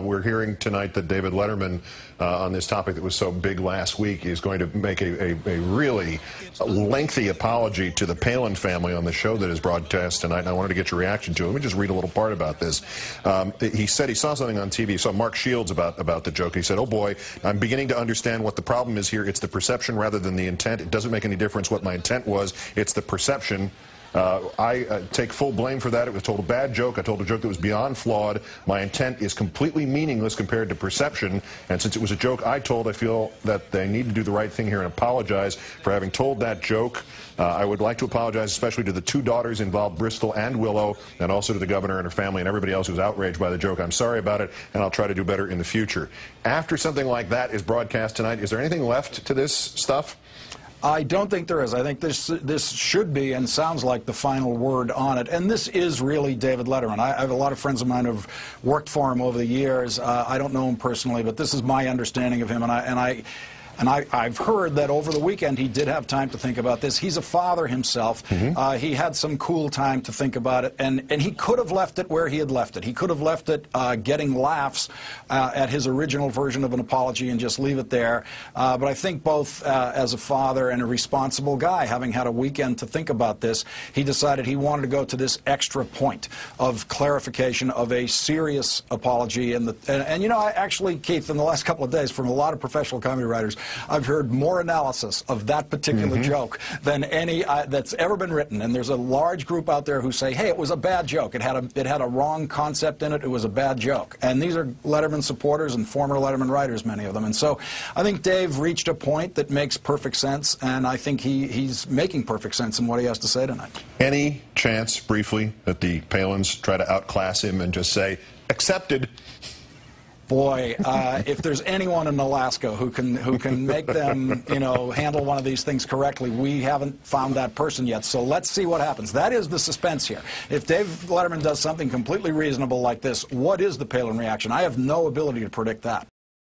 We're hearing tonight that David Letterman, on this topic that was so big last week, is going to make a really lengthy apology to the Palin family on the show that is broadcast tonight, and I wanted to get your reaction to it. Let me just read a little part about this. He said he saw something on TV, he saw Mark Shields about the joke. He said, "Oh boy, I'm beginning to understand what the problem is here. It's the perception rather than the intent. It doesn't make any difference what my intent was. It's the perception. I take full blame for that. It was told a bad joke. I told a joke that was beyond flawed. My intent is completely meaningless compared to perception. And since it was a joke I told, I feel that they need to do the right thing here and apologize for having told that joke. I would like to apologize especially to the two daughters involved, Bristol and Willow, and also to the governor and her family and everybody else who was outraged by the joke. I'm sorry about it, and I'll try to do better in the future." After something like that is broadcast tonight, is there anything left to this stuff? I don't think there is. I think this should be and sounds like the final word on it. And this is really David Letterman. I have a lot of friends of mine who have worked for him over the years. I don't know him personally, but this is my understanding of him. And I've heard that over the weekend he did have time to think about this. He's a father himself. He had some cool time to think about it, and he could have left it where he had left it. He could have left it getting laughs at his original version of an apology and just leave it there. But I think both as a father and a responsible guy, having had a weekend to think about this, he decided he wanted to go to this extra point of clarification of a serious apology. And you know, I actually, Keith, in the last couple of days, from a lot of professional comedy writers, I've heard more analysis of that particular joke than any that's ever been written. And there's a large group out there who say, hey, it was a bad joke. It had a wrong concept in it. It was a bad joke. And these are Letterman supporters and former Letterman writers, many of them. And so I think Dave reached a point that makes perfect sense, and I think he's making perfect sense in what he has to say tonight. Any chance, briefly, that the Palins try to outclass him and just say, accepted? Boy, if there's anyone in Alaska who can make them, you know, handle one of these things correctly, we haven't found that person yet. So let's see what happens. That is the suspense here. If Dave Letterman does something completely reasonable like this, what is the Palin reaction? I have no ability to predict that.